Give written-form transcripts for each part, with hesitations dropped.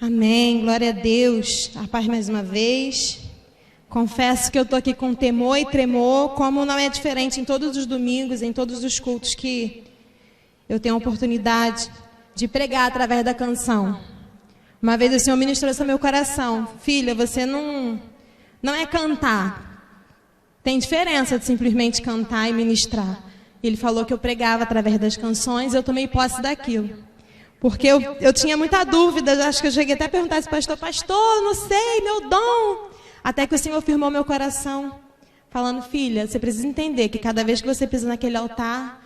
Amém, glória a Deus. A paz mais uma vez. Confesso que eu estou aqui com temor e tremor, como não é diferente em todos os domingos, em todos os cultos que eu tenho a oportunidade de pregar através da canção. Uma vez o Senhor ministrou isso ao meu coração. Filha, você não é cantar. Tem diferença de simplesmente cantar e ministrar. Ele falou que eu pregava através das canções, eu tomei posse daquilo. Porque eu tinha muita dúvida, acho que eu cheguei até a perguntar esse pastor, não sei, meu dom. Até que o Senhor firmou meu coração, falando, filha, você precisa entender que cada vez que você pisa naquele altar,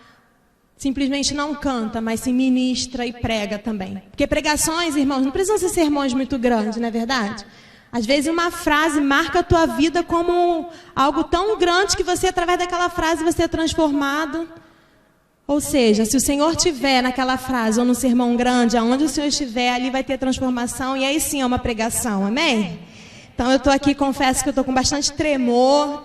simplesmente não canta, mas se ministra e prega também. Porque pregações, irmãos, não precisam ser sermões muito grandes, não é verdade? Às vezes uma frase marca a tua vida como algo tão grande que você, através daquela frase, você é transformado. Ou seja, se o Senhor estiver naquela frase ou num sermão grande, aonde o Senhor estiver, ali vai ter transformação e aí sim é uma pregação, amém? Então eu estou aqui, confesso que eu estou com bastante temor,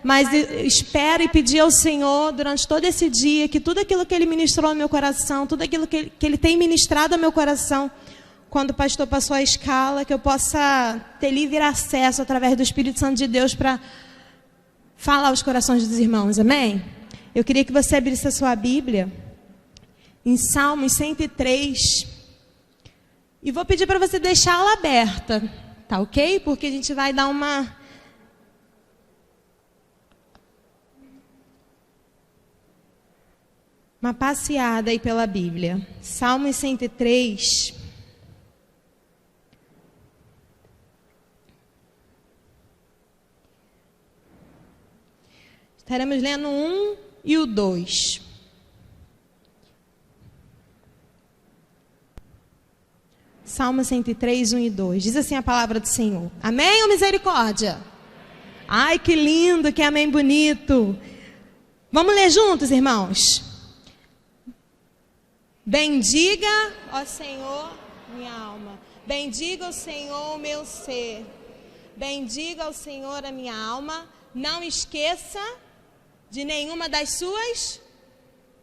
mas espero e pedir ao Senhor durante todo esse dia que tudo aquilo que Ele ministrou no meu coração, tudo aquilo que Ele tem ministrado ao meu coração, quando o pastor passou a escala, que eu possa ter livre acesso através do Espírito Santo de Deus para falar aos corações dos irmãos, amém? Eu queria que você abrisse a sua Bíblia em Salmos 103 e vou pedir para você deixá-la aberta, tá ok? Porque a gente vai dar uma passeada aí pela Bíblia. Salmos 103. Estaremos lendo 1 e o 2. Salmo 103, 1 e 2. Diz assim a palavra do Senhor. Amém ou misericórdia? Ai, que lindo, que amém bonito. Vamos ler juntos, irmãos? Bendiga, ó Senhor, minha alma. Bendiga o Senhor, o meu ser. Bendiga ao Senhor a minha alma. Não esqueça de nenhuma das suas.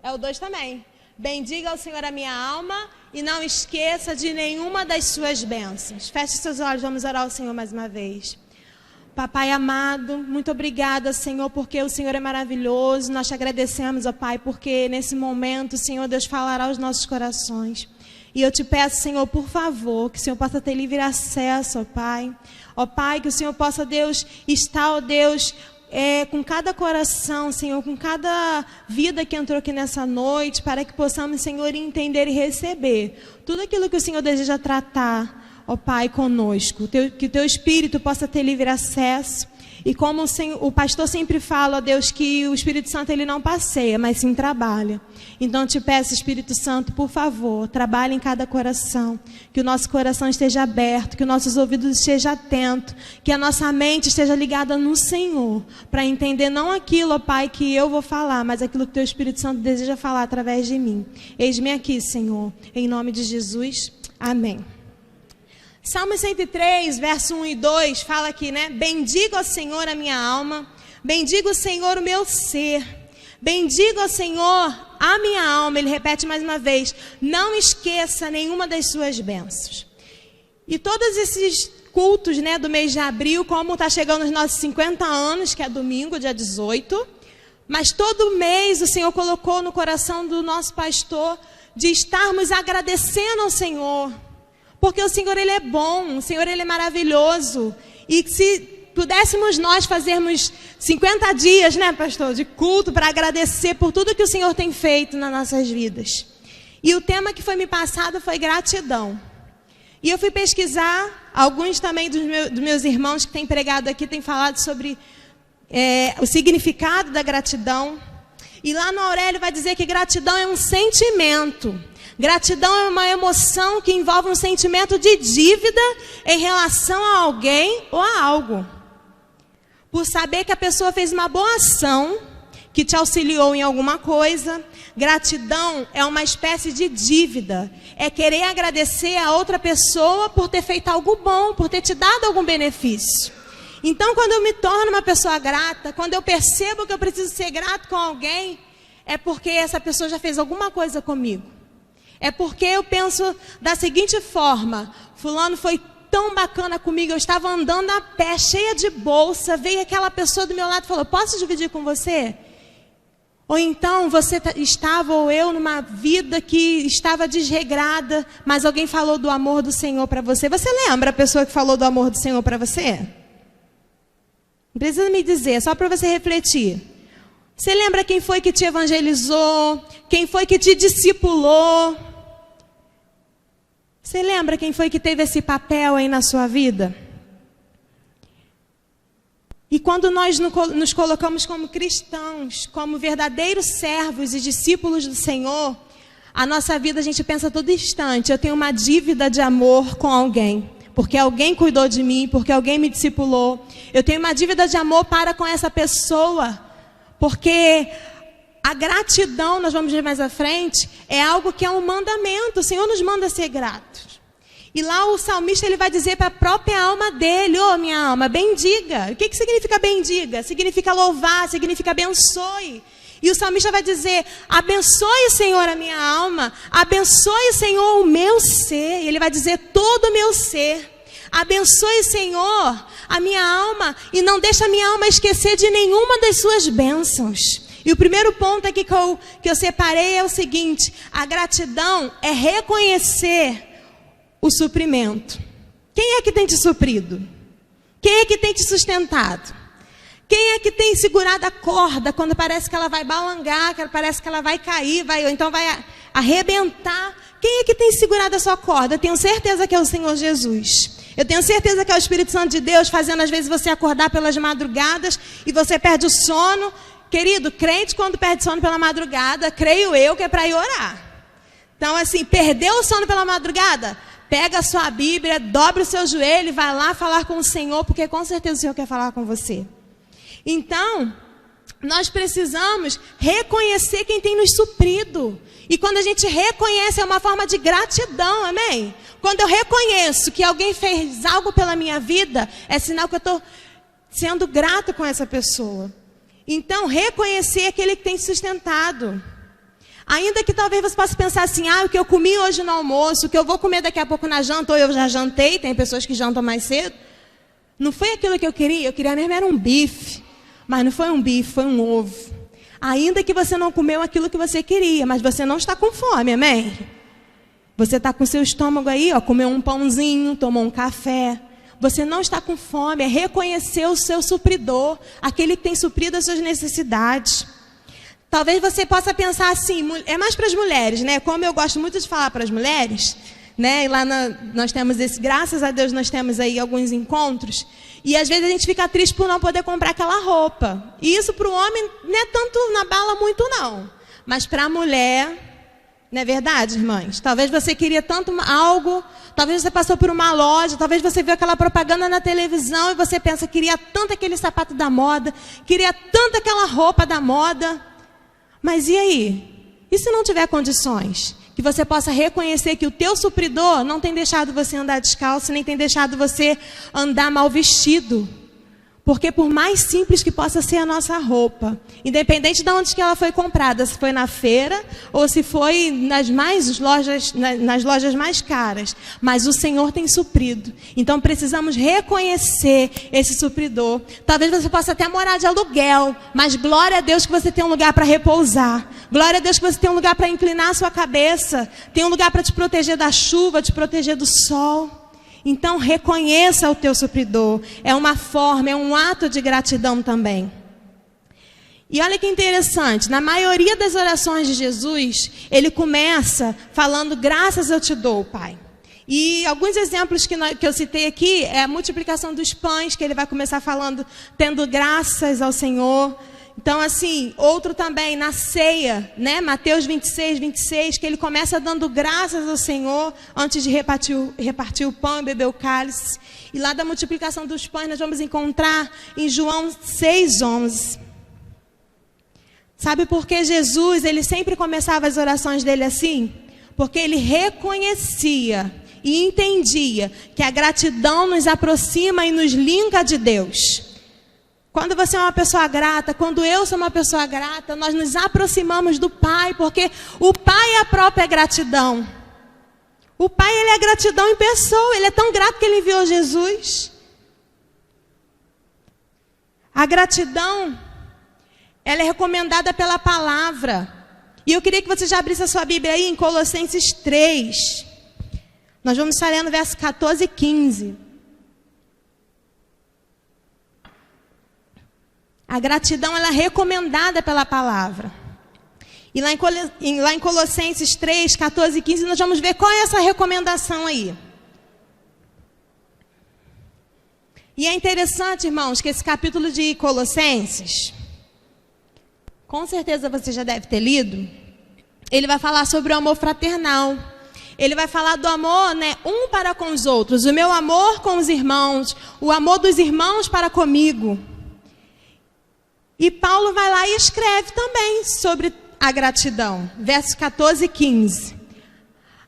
É o 2 também. Bendiga ao Senhor a minha alma e não esqueça de nenhuma das suas bênçãos. Feche seus olhos, vamos orar ao Senhor mais uma vez. Papai amado, muito obrigada, Senhor, porque o Senhor é maravilhoso. Nós te agradecemos, ó Pai, porque nesse momento, Senhor, Deus falará aos nossos corações. E eu te peço, Senhor, por favor, que o Senhor possa ter livre acesso, ó Pai. Ó Pai, que o Senhor possa, Deus, estar, ó Deus, com cada coração, Senhor, com cada vida que entrou aqui nessa noite, para que possamos, Senhor, entender e receber tudo aquilo que o Senhor deseja tratar, ó Pai, conosco. Que o Teu Espírito possa ter livre acesso. E como o pastor sempre fala, ó Deus, que o Espírito Santo ele não passeia, mas sim trabalha. Então eu te peço, Espírito Santo, por favor, trabalhe em cada coração. Que o nosso coração esteja aberto, que os nossos ouvidos estejam atentos, que a nossa mente esteja ligada no Senhor, para entender não aquilo, ó Pai, que eu vou falar, mas aquilo que o Teu Espírito Santo deseja falar através de mim. Eis-me aqui, Senhor, em nome de Jesus. Amém. Salmo 103, verso 1 e 2, fala aqui, né? Bendiga ao Senhor a minha alma, bendiga o Senhor o meu ser, bendiga ao Senhor a minha alma. Ele repete mais uma vez, não esqueça nenhuma das suas bênçãos. E todos esses cultos, né, do mês de abril, como está chegando os nossos 50 anos, que é domingo, dia 18, mas todo mês o Senhor colocou no coração do nosso pastor de estarmos agradecendo ao Senhor. Porque o Senhor, Ele é bom, o Senhor, Ele é maravilhoso. E se pudéssemos nós fazermos 50 dias, né, pastor, de culto para agradecer por tudo que o Senhor tem feito nas nossas vidas. E o tema que foi me passado foi gratidão. E eu fui pesquisar, alguns também dos meus irmãos que têm pregado aqui, têm falado sobre o significado da gratidão. E lá no Aurélio vai dizer que gratidão é um sentimento. Gratidão é uma emoção que envolve um sentimento de dívida em relação a alguém ou a algo. Por saber que a pessoa fez uma boa ação, que te auxiliou em alguma coisa. Gratidão é uma espécie de dívida. É querer agradecer a outra pessoa por ter feito algo bom, por ter te dado algum benefício. Então, quando eu me torno uma pessoa grata, quando eu percebo que eu preciso ser grato com alguém, é porque essa pessoa já fez alguma coisa comigo. É porque eu penso da seguinte forma: fulano foi tão bacana comigo, eu estava andando a pé, cheia de bolsa, veio aquela pessoa do meu lado e falou: posso dividir com você? Ou então você estava, ou eu, numa vida que estava desregrada, mas alguém falou do amor do Senhor para você. Você lembra a pessoa que falou do amor do Senhor para você? Não precisa me dizer, só para você refletir. Você lembra quem foi que te evangelizou? Quem foi que te discipulou? Você lembra quem foi que teve esse papel aí na sua vida? E quando nós nos colocamos como cristãos, como verdadeiros servos e discípulos do Senhor, a nossa vida, a gente pensa todo instante: eu tenho uma dívida de amor com alguém, porque alguém cuidou de mim, porque alguém me discipulou. Eu tenho uma dívida de amor para com essa pessoa, porque a gratidão, nós vamos ver mais à frente, é algo que é um mandamento. O Senhor nos manda ser gratos. E lá o salmista, ele vai dizer para a própria alma dele: ô minha alma, bendiga. O que significa bendiga? Significa louvar, significa abençoe. E o salmista vai dizer: abençoe, Senhor, a minha alma, abençoe, Senhor, o meu ser. E ele vai dizer: todo o meu ser. Abençoe, Senhor, a minha alma, e não deixa a minha alma esquecer de nenhuma das suas bênçãos. E o primeiro ponto aqui que eu separei é o seguinte: a gratidão é reconhecer o suprimento. Quem é que tem te suprido? Quem é que tem te sustentado? Quem é que tem segurado a corda quando parece que ela vai balangar, que parece que ela vai cair, ou então vai arrebentar? Quem é que tem segurado a sua corda? Eu tenho certeza que é o Senhor Jesus. Eu tenho certeza que é o Espírito Santo de Deus fazendo às vezes você acordar pelas madrugadas e você perde o sono. Querido, crente quando perde sono pela madrugada, creio eu que é para ir orar. Então assim, perdeu o sono pela madrugada? Pega a sua Bíblia, dobra o seu joelho e vai lá falar com o Senhor, porque com certeza o Senhor quer falar com você. Então, nós precisamos reconhecer quem tem nos suprido. E quando a gente reconhece, é uma forma de gratidão, amém? Quando eu reconheço que alguém fez algo pela minha vida, é sinal que eu estou sendo grato com essa pessoa. Então, reconhecer aquele que tem sustentado. Ainda que talvez você possa pensar assim: o que eu comi hoje no almoço, o que eu vou comer daqui a pouco na janta, ou eu já jantei, tem pessoas que jantam mais cedo. Não foi aquilo que eu queria mesmo era um bife. Mas não foi um bife, foi um ovo. Ainda que você não comeu aquilo que você queria, mas você não está com fome, amém? Você está com seu estômago aí, comeu um pãozinho, tomou um café. Você não está com fome, é reconhecer o seu supridor, aquele que tem suprido as suas necessidades. Talvez você possa pensar assim, é mais para as mulheres, né? Como eu gosto muito de falar para as mulheres, né? E lá nós temos graças a Deus nós temos aí alguns encontros. E às vezes a gente fica triste por não poder comprar aquela roupa. E isso para o homem não é tanto na bala muito não. Mas para a mulher, não é verdade, irmãs? Talvez você queria tanto algo, talvez você passou por uma loja, talvez você viu aquela propaganda na televisão e você pensa: queria tanto aquele sapato da moda, queria tanto aquela roupa da moda. Mas e aí? E se não tiver condições? Que você possa reconhecer que o teu supridor não tem deixado você andar descalço, nem tem deixado você andar mal vestido. Porque por mais simples que possa ser a nossa roupa, independente de onde que ela foi comprada, se foi na feira ou se foi nas lojas mais caras, mas o Senhor tem suprido. Então precisamos reconhecer esse supridor. Talvez você possa até morar de aluguel, mas glória a Deus que você tem um lugar para repousar. Glória a Deus que você tem um lugar para inclinar a sua cabeça, tem um lugar para te proteger da chuva, te proteger do sol. Então reconheça o teu supridor. É uma forma, é um ato de gratidão também. E olha que interessante, na maioria das orações de Jesus, ele começa falando: graças eu te dou, Pai. E alguns exemplos que eu citei aqui é a multiplicação dos pães, que ele vai começar falando, tendo graças ao Senhor. Então, assim, outro também, na ceia, né? Mateus 26, que ele começa dando graças ao Senhor antes de repartir o pão e beber o cálice. E lá da multiplicação dos pães, nós vamos encontrar em João 6:11. Sabe por que Jesus, ele sempre começava as orações dele assim? Porque ele reconhecia e entendia que a gratidão nos aproxima e nos linka de Deus. Quando você é uma pessoa grata, quando eu sou uma pessoa grata, nós nos aproximamos do Pai, porque o Pai é a própria gratidão. O Pai, Ele é gratidão em pessoa, Ele é tão grato que Ele enviou Jesus. A gratidão, ela é recomendada pela palavra. E eu queria que você já abrisse a sua Bíblia aí em Colossenses 3. Nós vamos estar lendo versos 14 e 15. A gratidão, ela é recomendada pela palavra. E lá em Colossenses 3, 14 e 15, nós vamos ver qual é essa recomendação aí. E é interessante, irmãos, que esse capítulo de Colossenses, com certeza você já deve ter lido, ele vai falar sobre o amor fraternal. Ele vai falar do amor, né, um para com os outros, o meu amor com os irmãos, o amor dos irmãos para comigo. E Paulo vai lá e escreve também sobre a gratidão. Versos 14 e 15.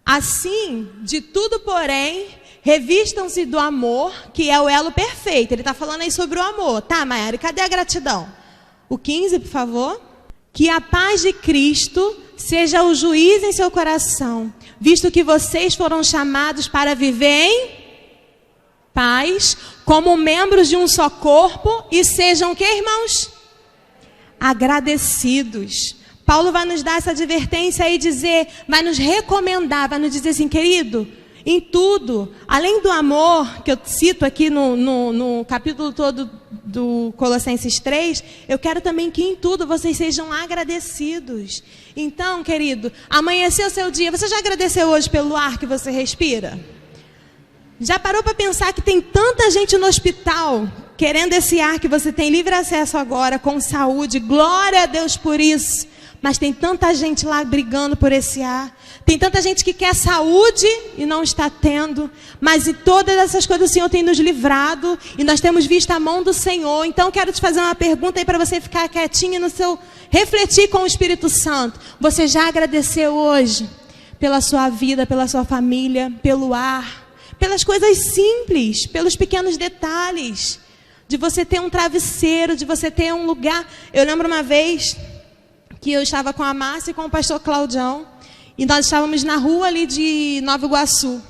Assim, de tudo, porém, revistam-se do amor, que é o elo perfeito. Ele está falando aí sobre o amor. Tá, Maiara, cadê a gratidão? O 15, por favor. Que a paz de Cristo seja o juiz em seu coração, visto que vocês foram chamados para viver em paz, como membros de um só corpo, e sejam o que, irmãos? Agradecidos. Paulo vai nos dar essa advertência e dizer, vai nos recomendar, vai nos dizer assim, querido, em tudo, além do amor, que eu cito aqui no capítulo todo do Colossenses 3, eu quero também que em tudo vocês sejam agradecidos. Então, querido, amanheceu o seu dia, você já agradeceu hoje pelo ar que você respira? Já parou para pensar que tem tanta gente no hospital querendo esse ar que você tem livre acesso agora, com saúde, glória a Deus por isso, mas tem tanta gente lá brigando por esse ar, tem tanta gente que quer saúde e não está tendo, mas em todas essas coisas o Senhor tem nos livrado, e nós temos visto a mão do Senhor. Então quero te fazer uma pergunta aí para você ficar quietinho no seu, refletir com o Espírito Santo. Você já agradeceu hoje pela sua vida, pela sua família, pelo ar, pelas coisas simples, pelos pequenos detalhes, de você ter um travesseiro, de você ter um lugar. Eu lembro uma vez que eu estava com a Márcia e com o pastor Claudião, e nós estávamos na rua ali de Nova Iguaçu.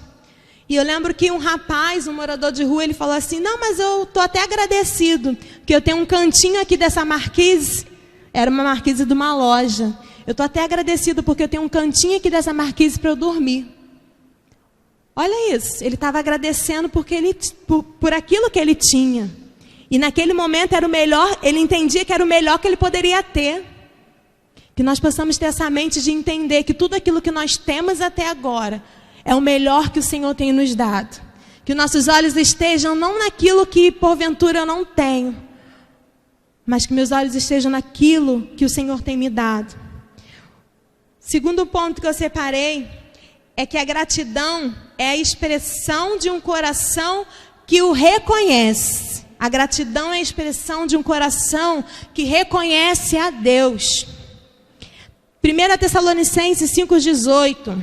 E eu lembro que um rapaz, um morador de rua, ele falou assim, não, mas eu estou até agradecido, porque eu tenho um cantinho aqui dessa marquise, era uma marquise de uma loja. Eu estou até agradecido porque eu tenho um cantinho aqui dessa marquise para eu dormir. Olha isso, ele estava agradecendo porque por aquilo que ele tinha. E naquele momento era o melhor, ele entendia que era o melhor que ele poderia ter. Que nós possamos ter essa mente de entender que tudo aquilo que nós temos até agora é o melhor que o Senhor tem nos dado. Que nossos olhos estejam não naquilo que porventura eu não tenho, mas que meus olhos estejam naquilo que o Senhor tem me dado. Segundo ponto que eu separei é que a gratidão é a expressão de um coração que o reconhece. A gratidão é a expressão de um coração que reconhece a Deus. 1 Tessalonicenses 5,18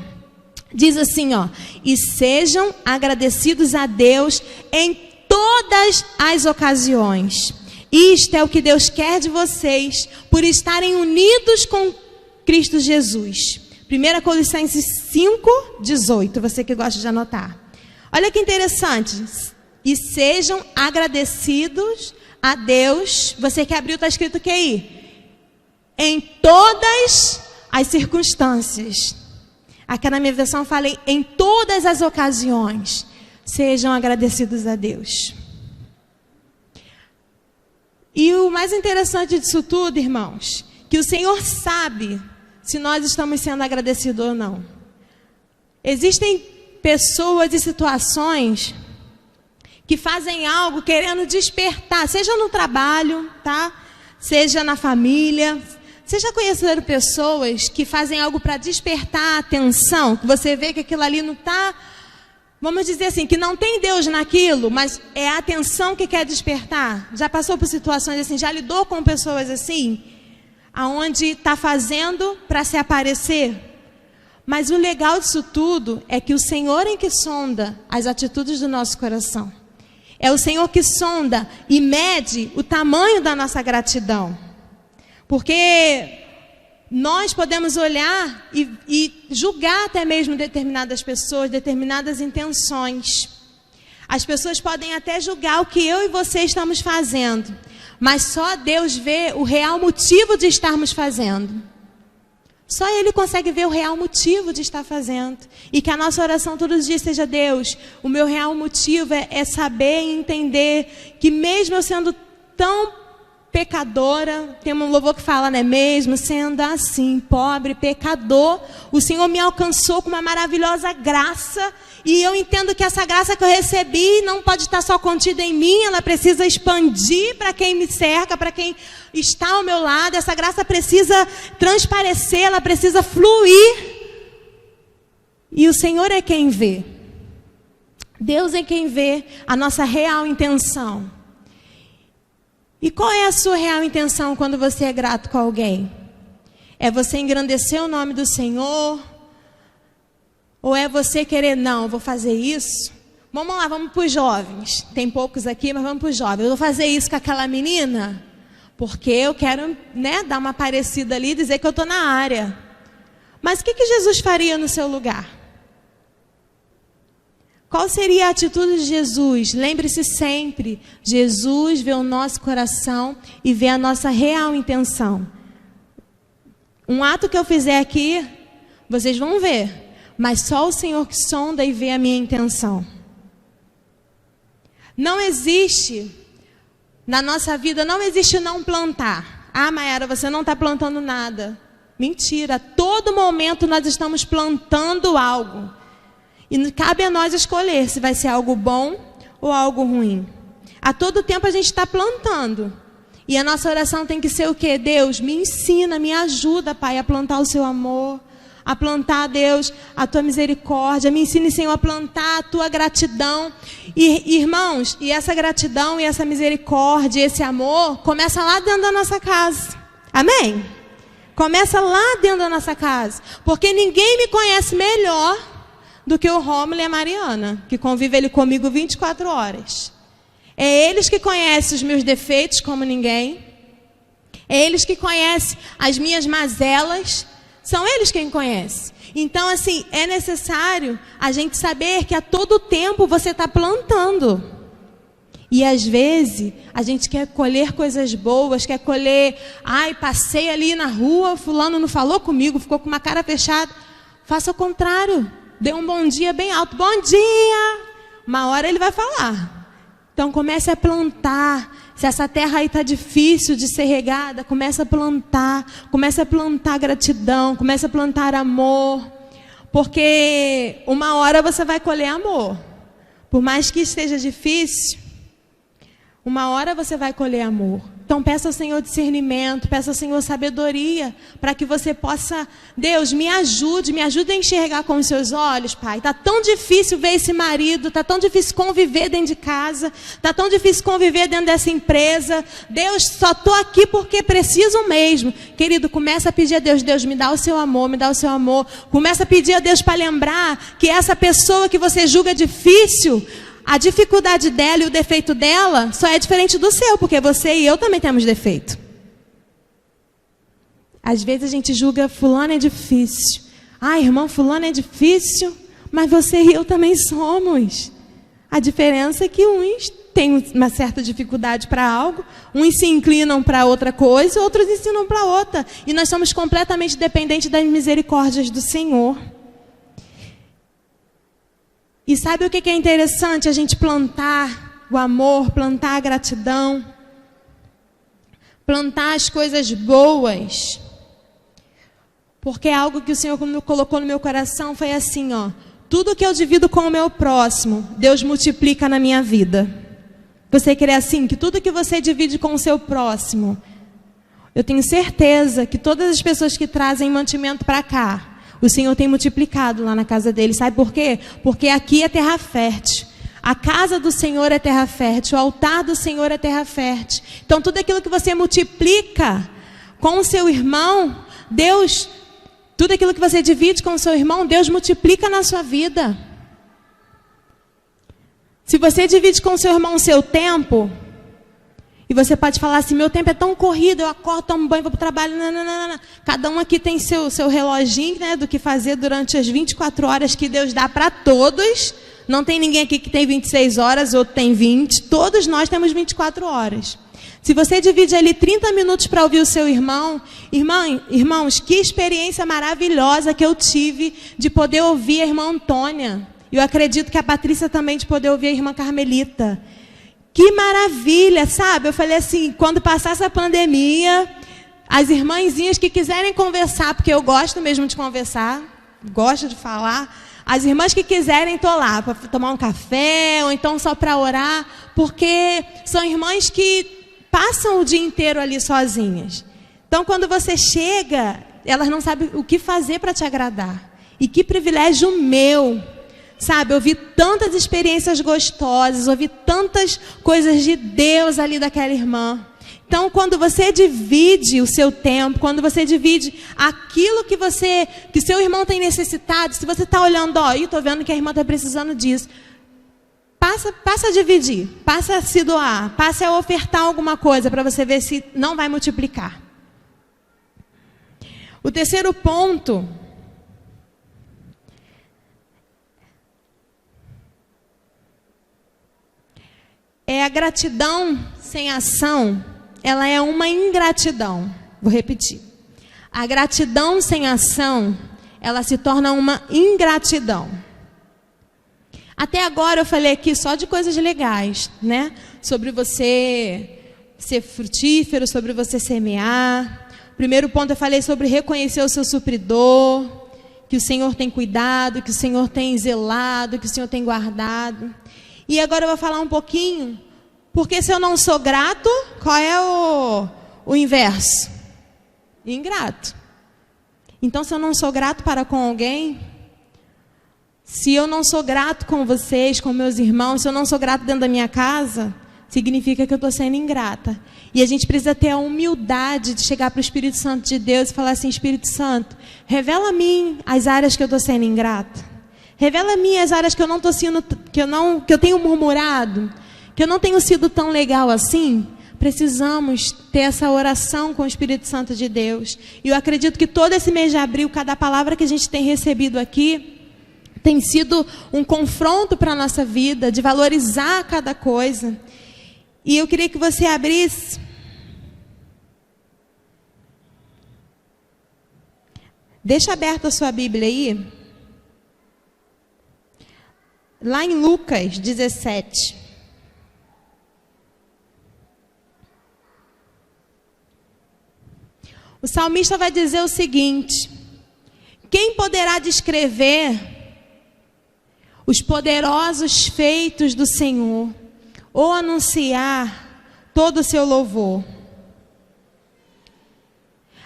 diz assim, ó, e sejam agradecidos a Deus em todas as ocasiões. Isto é o que Deus quer de vocês, por estarem unidos com Cristo Jesus. 1 Colossenses 5,18, você que gosta de anotar. Olha que interessante. E sejam agradecidos a Deus. Você que abriu, está escrito o que aí? Em todas as circunstâncias. Aqui na minha versão eu falei em todas as ocasiões. Sejam agradecidos a Deus. E o mais interessante disso tudo, irmãos, que o Senhor sabe se nós estamos sendo agradecidos ou não. Existem pessoas e situações que fazem algo querendo despertar, seja no trabalho, tá? Seja na família. Vocês já conheceram pessoas que fazem algo para despertar a atenção, que você vê que aquilo ali não está, vamos dizer assim, que não tem Deus naquilo, mas é a atenção que quer despertar? Já passou por situações assim, já lidou com pessoas assim, aonde está fazendo para se aparecer? Mas o legal disso tudo é que o Senhor é que sonda as atitudes do nosso coração. É o Senhor que sonda e mede o tamanho da nossa gratidão. Porque nós podemos olhar e julgar até mesmo determinadas pessoas, determinadas intenções. As pessoas podem até julgar o que eu e você estamos fazendo, mas só Deus vê o real motivo de estarmos fazendo. Só Ele consegue ver o real motivo de estar fazendo. E que a nossa oração todos os dias seja: Deus, o meu real motivo é saber e entender que mesmo eu sendo tão pecadora, tem um louvor que fala, né? Mesmo sendo assim, pobre, pecador, o Senhor me alcançou com uma maravilhosa graça. E eu entendo que essa graça que eu recebi não pode estar só contida em mim, ela precisa expandir para quem me cerca, para quem está ao meu lado. Essa graça precisa transparecer, ela precisa fluir. E o Senhor é quem vê. Deus é quem vê a nossa real intenção. E qual é a sua real intenção quando você é grato com alguém? É você engrandecer o nome do Senhor? Ou é você querer, não, eu vou fazer isso? Vamos lá, vamos para os jovens. Tem poucos aqui, mas vamos para os jovens. Eu vou fazer isso com aquela menina, porque eu quero, né, dar uma parecida ali e dizer que eu estou na área. Mas o que Jesus faria no seu lugar? Qual seria a atitude de Jesus? Lembre-se sempre, Jesus vê o nosso coração e vê a nossa real intenção. Um ato que eu fizer aqui, vocês vão ver, mas só o Senhor que sonda e vê a minha intenção. Não existe, na nossa vida, não existe não plantar. Ah, Mayara, você não está plantando nada. Mentira, a todo momento nós estamos plantando algo. E cabe a nós escolher se vai ser algo bom ou algo ruim. A todo tempo a gente está plantando. E a nossa oração tem que ser o quê? Deus, me ensina, me ajuda, Pai, a plantar o seu amor. A plantar, Deus, a tua misericórdia. Me ensine, Senhor, a plantar a tua gratidão. E, irmãos, e essa gratidão e essa misericórdia, esse amor, começa lá dentro da nossa casa. Amém? Começa lá dentro da nossa casa. Porque ninguém me conhece melhor do que o Rômulo e a Mariana, que convive ele comigo 24 horas. É eles que conhecem os meus defeitos como ninguém. É eles que conhecem as minhas mazelas. São eles quem conhece. Então, assim, é necessário a gente saber que a todo tempo você está plantando. E às vezes a gente quer colher coisas boas, quer colher, ai, passei ali na rua, fulano não falou comigo, ficou com uma cara fechada. Faça o contrário. Dê um bom dia bem alto. Bom dia! Uma hora ele vai falar. Então comece a plantar. Se essa terra aí está difícil de ser regada, comece a plantar. Comece a plantar gratidão. Comece a plantar amor. Porque uma hora você vai colher amor. Por mais que esteja difícil, uma hora você vai colher amor. Então peça ao Senhor discernimento, peça ao Senhor sabedoria, para que você possa, Deus, me ajude a enxergar com os seus olhos, Pai. Está tão difícil ver esse marido, está tão difícil conviver dentro de casa, está tão difícil conviver dentro dessa empresa. Deus, só estou aqui porque preciso mesmo. Querido, começa a pedir a Deus, Deus, me dá o seu amor, me dá o seu amor. Começa a pedir a Deus para lembrar que essa pessoa que você julga difícil, a dificuldade dela e o defeito dela só é diferente do seu, porque você e eu também temos defeito. Às vezes a gente julga fulano é difícil. Ah, irmão, fulano é difícil, mas você e eu também somos. A diferença é que uns têm uma certa dificuldade para algo, uns se inclinam para outra coisa, outros ensinam para outra. E nós somos completamente dependentes das misericórdias do Senhor. E sabe o que é interessante? A gente plantar o amor, plantar a gratidão, plantar as coisas boas. Porque algo que o Senhor colocou no meu coração foi assim, ó. Tudo que eu divido com o meu próximo, Deus multiplica na minha vida. Você crê assim? Que tudo que você divide com o seu próximo, eu tenho certeza que todas as pessoas que trazem mantimento para cá, o Senhor tem multiplicado lá na casa dele. Sabe por quê? Porque aqui é terra fértil. A casa do Senhor é terra fértil. O altar do Senhor é terra fértil. Então tudo aquilo que você multiplica com o seu irmão, Deus, tudo aquilo que você divide com o seu irmão, Deus multiplica na sua vida. Se você divide com seu irmão o seu tempo, e você pode falar assim, meu tempo é tão corrido, eu acordo, tomo banho, vou para o trabalho, não. Cada um aqui tem seu reloginho, né, do que fazer durante as 24 horas que Deus dá para todos. Não tem ninguém aqui que tem 26 horas, outro tem 20. Todos nós temos 24 horas. Se você divide ali 30 minutos para ouvir o seu irmão, irmãos, que experiência maravilhosa que eu tive de poder ouvir a irmã Antônia. Eu acredito que a Patrícia também de poder ouvir a irmã Carmelita. Que maravilha, sabe? Eu falei assim, quando passar essa pandemia, as irmãzinhas que quiserem conversar, porque eu gosto mesmo de conversar, gosto de falar, as irmãs que quiserem, estou lá para tomar um café, ou então só para orar, porque são irmãs que passam o dia inteiro ali sozinhas. Então, quando você chega, elas não sabem o que fazer para te agradar. E que privilégio meu! Sabe, eu vi tantas experiências gostosas, ouvi tantas coisas de Deus ali daquela irmã. Então, quando você divide o seu tempo, quando você divide aquilo que seu irmão tem necessitado, se você está olhando, eu estou vendo que a irmã está precisando disso, passa a dividir, passa a se doar, passa a ofertar alguma coisa para você ver se não vai multiplicar. O terceiro ponto é a gratidão sem ação, ela é uma ingratidão. Vou repetir. A gratidão sem ação, ela se torna uma ingratidão. Até agora eu falei aqui só de coisas legais, né? Sobre você ser frutífero, sobre você semear. Primeiro ponto eu falei sobre reconhecer o seu supridor, que o Senhor tem cuidado, que o Senhor tem zelado, que o Senhor tem guardado. E agora eu vou falar um pouquinho, porque se eu não sou grato, qual é o inverso? Ingrato. Então, se eu não sou grato para com alguém, se eu não sou grato com vocês, com meus irmãos, se eu não sou grato dentro da minha casa, significa que eu estou sendo ingrata. E a gente precisa ter a humildade de chegar para o Espírito Santo de Deus e falar assim, Espírito Santo, revela a mim as áreas que eu estou sendo ingrata. Revela a mim as áreas que eu não estou sendo, que eu tenho murmurado, que eu não tenho sido tão legal assim. Precisamos ter essa oração com o Espírito Santo de Deus. E eu acredito que todo esse mês de abril, cada palavra que a gente tem recebido aqui, tem sido um confronto para a nossa vida, de valorizar cada coisa. E eu queria que você abrisse deixa aberta a sua Bíblia aí. Lá em Lucas 17. O salmista vai dizer o seguinte: quem poderá descrever os poderosos feitos do Senhor, ou anunciar todo o seu louvor?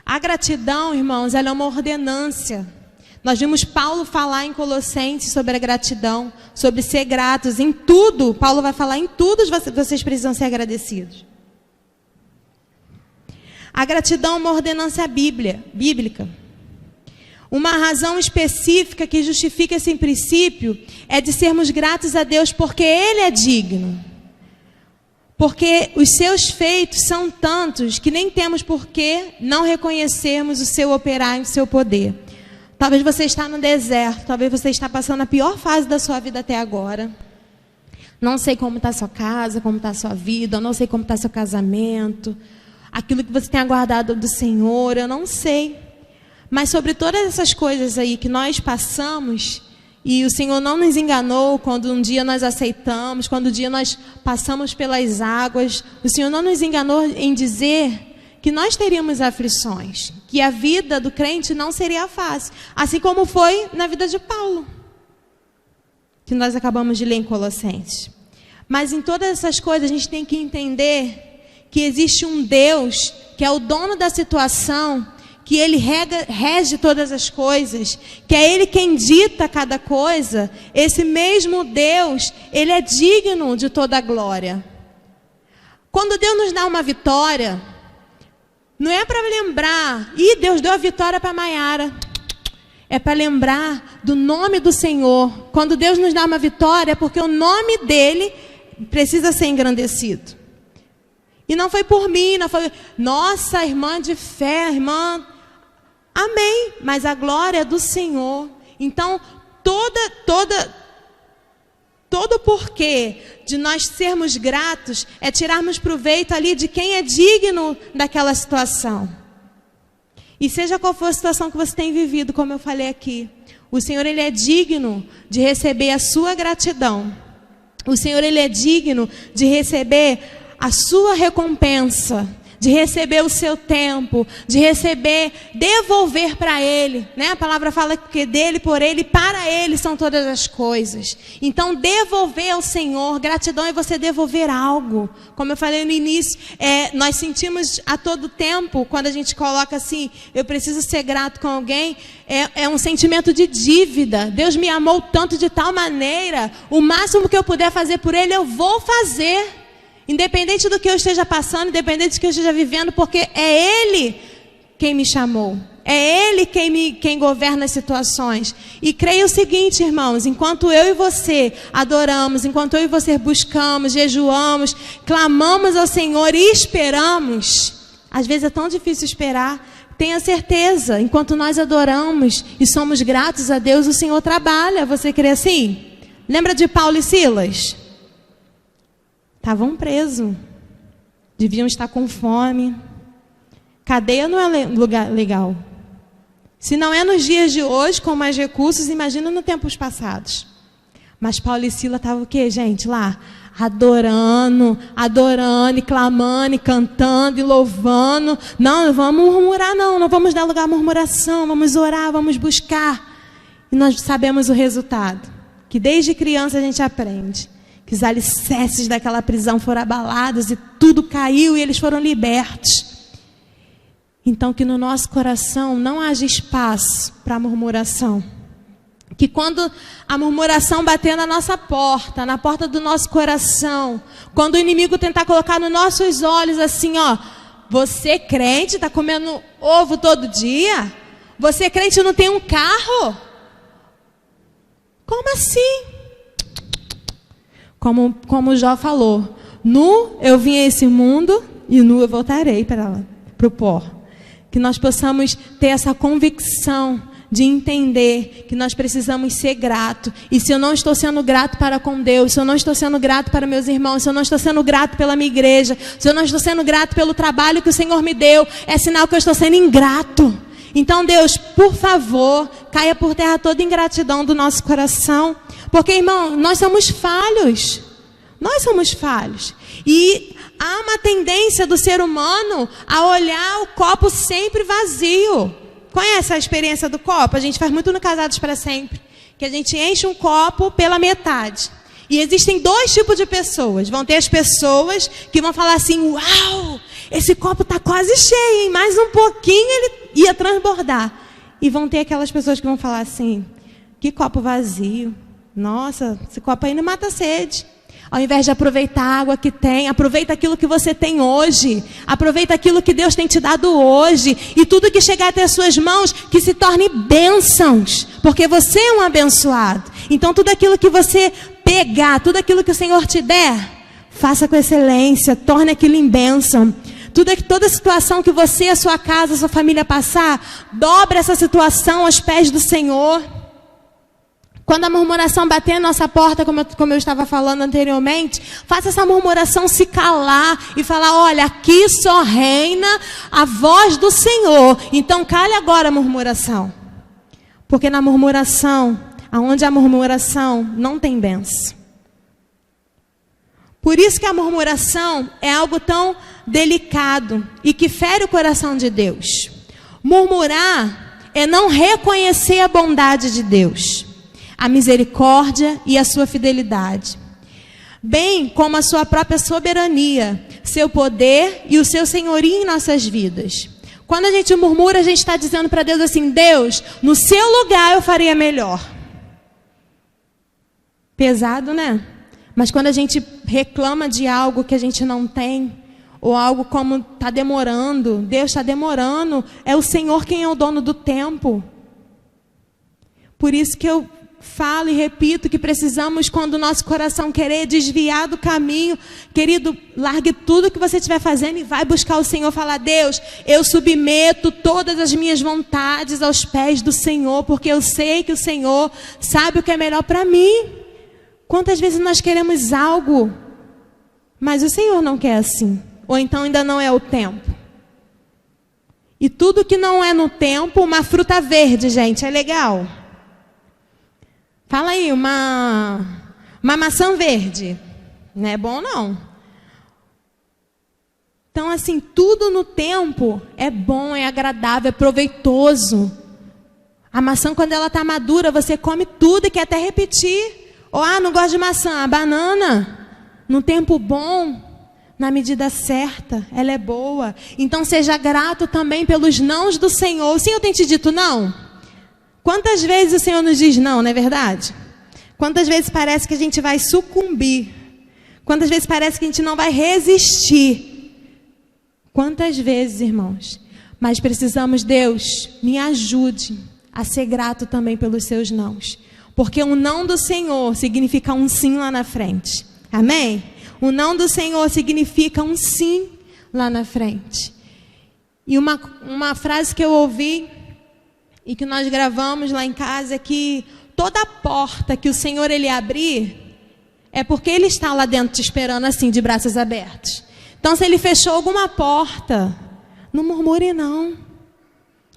A gratidão, irmãos, ela é uma ordenância. Nós vimos Paulo falar em Colossenses sobre a gratidão, sobre ser gratos em tudo. Paulo vai falar em tudo, vocês precisam ser agradecidos. A gratidão é uma ordenância bíblica. Uma razão específica que justifica esse princípio é de sermos gratos a Deus porque Ele é digno. Porque os seus feitos são tantos que nem temos por que não reconhecermos o seu operar e o seu poder. Talvez você está no deserto, talvez você está passando a pior fase da sua vida até agora. Não sei como está a sua casa, como está a sua vida, eu não sei como está seu casamento, aquilo que você tem aguardado do Senhor, eu não sei. Mas sobre todas essas coisas aí que nós passamos, e o Senhor não nos enganou quando um dia nós aceitamos, quando um dia nós passamos pelas águas, o Senhor não nos enganou em dizer que nós teríamos aflições, que a vida do crente não seria fácil, assim como foi na vida de Paulo, que nós acabamos de ler em Colossenses. Mas em todas essas coisas a gente tem que entender que existe um Deus que é o dono da situação, que Ele rege todas as coisas, que é Ele quem dita cada coisa. Esse mesmo Deus, Ele é digno de toda a glória. Quando Deus nos dá uma vitória, não é para lembrar, Deus deu a vitória para Maiara. é para lembrar do nome do Senhor. Quando Deus nos dá uma vitória, é porque o nome dele precisa ser engrandecido. E não foi por mim, não foi, nossa, irmã de fé, irmã, amém, mas a glória é do Senhor. Então, todo o porquê de nós sermos gratos é tirarmos proveito ali de quem é digno daquela situação. E seja qual for a situação que você tem vivido, como eu falei aqui, o Senhor, ele é digno de receber a sua gratidão. O Senhor, ele é digno de receber a sua recompensa, de receber o seu tempo, de receber, devolver para Ele, né? A palavra fala que dele, por Ele, para Ele são todas as coisas. Então, devolver ao Senhor, gratidão é você devolver algo. Como eu falei no início, nós sentimos a todo tempo, quando a gente coloca assim, eu preciso ser grato com alguém, é um sentimento de dívida. Deus me amou tanto de tal maneira, o máximo que eu puder fazer por Ele, eu vou fazer. Independente do que eu esteja passando, independente do que eu esteja vivendo, porque é Ele quem me chamou. É Ele quem governa as situações. E creia o seguinte, irmãos, enquanto eu e você adoramos, enquanto eu e você buscamos, jejuamos, clamamos ao Senhor e esperamos, às vezes é tão difícil esperar, tenha certeza, enquanto nós adoramos e somos gratos a Deus, o Senhor trabalha. Você crê assim? Lembra de Paulo e Silas? Estavam presos, deviam estar com fome. Cadeia não é lugar legal. Se não é nos dias de hoje, com mais recursos, imagina nos tempos passados. Mas Paulo e Silas estavam o quê, gente? Lá, adorando, e clamando, e cantando, e louvando. Não vamos murmurar não vamos dar lugar à murmuração, vamos orar, vamos buscar. E nós sabemos o resultado, que desde criança a gente aprende. Que os alicerces daquela prisão foram abalados e tudo caiu e eles foram libertos. Então, que no nosso coração não haja espaço para murmuração. Que quando a murmuração bater na nossa porta, na porta do nosso coração, quando o inimigo tentar colocar nos nossos olhos assim, ó, você crente está comendo ovo todo dia? Você crente não tem um carro? Como assim? Como Jó falou, nu eu vim a esse mundo e nu eu voltarei para o pó. Que nós possamos ter essa convicção de entender que nós precisamos ser gratos. E se eu não estou sendo grato para com Deus, se eu não estou sendo grato para meus irmãos, se eu não estou sendo grato pela minha igreja, se eu não estou sendo grato pelo trabalho que o Senhor me deu, é sinal que eu estou sendo ingrato. Então, Deus, por favor, caia por terra toda ingratidão do nosso coração. Porque, irmão, nós somos falhos. Nós somos falhos. E há uma tendência do ser humano a olhar o copo sempre vazio. Conhece a experiência do copo? A gente faz muito no Casados para Sempre. Que a gente enche um copo pela metade. E existem dois tipos de pessoas. Vão ter as pessoas que vão falar assim, uau, esse copo está quase cheio, hein? Mais um pouquinho ele ia transbordar. E vão ter aquelas pessoas que vão falar assim, que copo vazio. Nossa, esse copo aí não mata a sede. Ao invés de aproveitar a água que tem, aproveita aquilo que você tem hoje. Aproveita aquilo que Deus tem te dado hoje. E tudo que chegar até as suas mãos, que se torne bênçãos. Porque você é um abençoado. Então tudo aquilo que você pegar, tudo aquilo que o Senhor te der, faça com excelência, torne aquilo em bênção. Toda situação que você, a sua casa, a sua família passar, dobre essa situação aos pés do Senhor. Quando a murmuração bater na nossa porta, como eu estava falando anteriormente, faça essa murmuração se calar e falar, olha, aqui só reina a voz do Senhor. Então cale agora a murmuração. Porque na murmuração, aonde há murmuração, não tem bênção. Por isso que a murmuração é algo tão delicado e que fere o coração de Deus. Murmurar é não reconhecer a bondade de Deus, a misericórdia e a sua fidelidade, bem como a sua própria soberania, seu poder e o seu senhorio em nossas vidas. Quando a gente murmura, a gente está dizendo para Deus assim, Deus, no seu lugar eu faria melhor. Pesado, né? Mas quando a gente reclama de algo que a gente não tem, ou algo como está demorando, Deus está demorando, é o Senhor quem é o dono do tempo. Por isso que eu falo e repito que precisamos, quando o nosso coração querer desviar do caminho, querido, largue tudo que você estiver fazendo e vai buscar o Senhor. Falar: Deus, eu submeto todas as minhas vontades aos pés do Senhor, porque eu sei que o Senhor sabe o que é melhor para mim. Quantas vezes nós queremos algo, mas o Senhor não quer assim, ou então ainda não é o tempo. E tudo que não é no tempo, uma fruta verde, gente, é legal. Fala aí, uma maçã verde. Não é bom, não. Então, assim, tudo no tempo é bom, é agradável, é proveitoso. A maçã, quando ela está madura, você come tudo e quer até repetir. Ou, não gosto de maçã. A banana, no tempo bom, na medida certa, ela é boa. Então, seja grato também pelos nãos do Senhor. O Senhor tem te dito não? Quantas vezes o Senhor nos diz não, não é verdade? Quantas vezes parece que a gente vai sucumbir? Quantas vezes parece que a gente não vai resistir? Quantas vezes, irmãos? Mas precisamos, Deus, me ajude a ser grato também pelos seus nãos. Porque um não do Senhor significa um sim lá na frente. Amém? O não do Senhor significa um sim lá na frente. E uma frase que eu ouvi e que nós gravamos lá em casa é que toda porta que o Senhor ele abrir, é porque Ele está lá dentro te esperando assim, de braços abertos. Então, se Ele fechou alguma porta, não murmure não.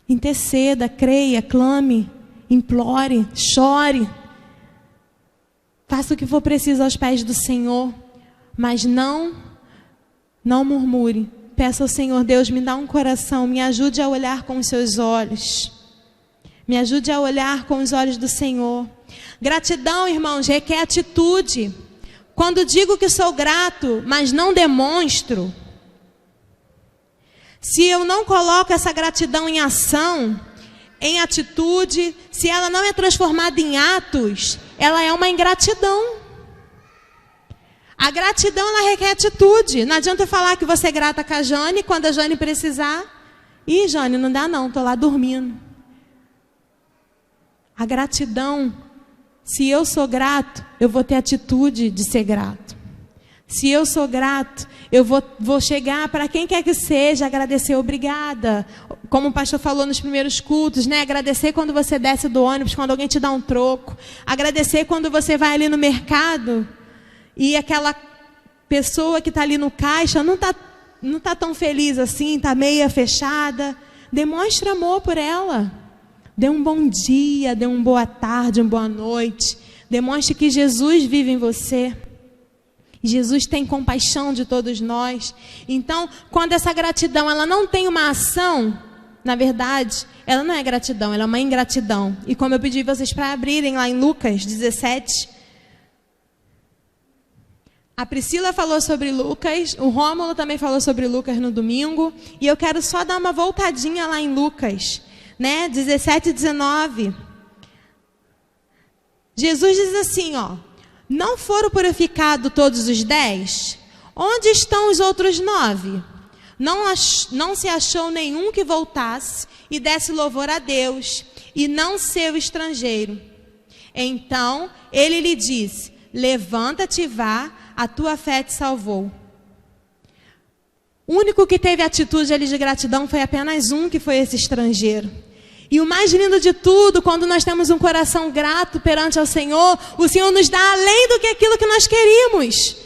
Interceda, creia, clame, implore, chore. Faça o que for preciso aos pés do Senhor, mas não murmure. Peça ao Senhor: Deus, me dá um coração, me ajude a olhar com os seus olhos. Me ajude a olhar com os olhos do Senhor. Gratidão, irmãos, requer atitude. Quando digo que sou grato, mas não demonstro, se eu não coloco essa gratidão em ação, em atitude, se ela não é transformada em atos, ela é uma ingratidão. A gratidão, ela requer atitude. Não adianta eu falar que você é grata com a Jane, quando a Jane precisar. Ih, Jane, não dá não, estou lá dormindo. A gratidão, se eu sou grato, eu vou ter atitude de ser grato. Se eu sou grato, eu vou chegar para quem quer que seja, agradecer, obrigada. Como o pastor falou nos primeiros cultos, né? Agradecer quando você desce do ônibus, quando alguém te dá um troco. Agradecer quando você vai ali no mercado e aquela pessoa que está ali no caixa não tá tão feliz assim, está meia fechada. Demonstre amor por ela. Dê um bom dia, dê uma boa tarde, uma boa noite. Demonstre que Jesus vive em você. Jesus tem compaixão de todos nós. Então, quando essa gratidão ela não tem uma ação, na verdade, ela não é gratidão, ela é uma ingratidão. E como eu pedi vocês para abrirem lá em Lucas 17, a Priscila falou sobre Lucas, o Rômulo também falou sobre Lucas no domingo. E eu quero só dar uma voltadinha lá em Lucas, 17 e 19. Jesus diz assim, não foram purificados todos os 10? Onde estão os outros 9? Não se achou nenhum que voltasse e desse louvor a Deus, e não seu estrangeiro. Então ele lhe disse: levanta-te e vá, a tua fé te salvou. O único que teve atitude ali de gratidão foi apenas um, que foi esse estrangeiro. E o mais lindo de tudo, quando nós temos um coração grato perante ao Senhor, o Senhor nos dá além do que aquilo que nós queríamos.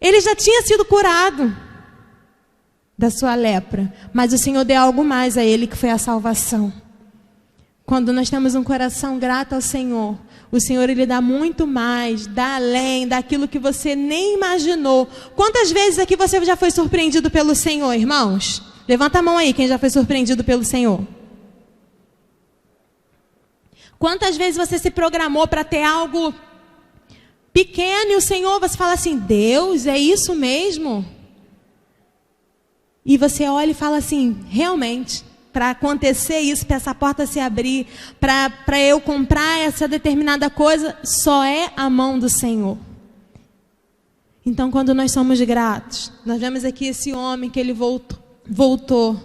Ele já tinha sido curado da sua lepra, mas o Senhor deu algo mais a ele, que foi a salvação. Quando nós temos um coração grato ao Senhor, o Senhor ele dá muito mais, dá além daquilo que você nem imaginou. Quantas vezes aqui você já foi surpreendido pelo Senhor, irmãos? Levanta a mão aí, quem já foi surpreendido pelo Senhor. Quantas vezes você se programou para ter algo pequeno e o Senhor, você fala assim: Deus, é isso mesmo? E você olha e fala assim: realmente, para acontecer isso, para essa porta se abrir, para eu comprar essa determinada coisa, só é a mão do Senhor. Então, quando nós somos gratos, nós vemos aqui esse homem que ele voltou.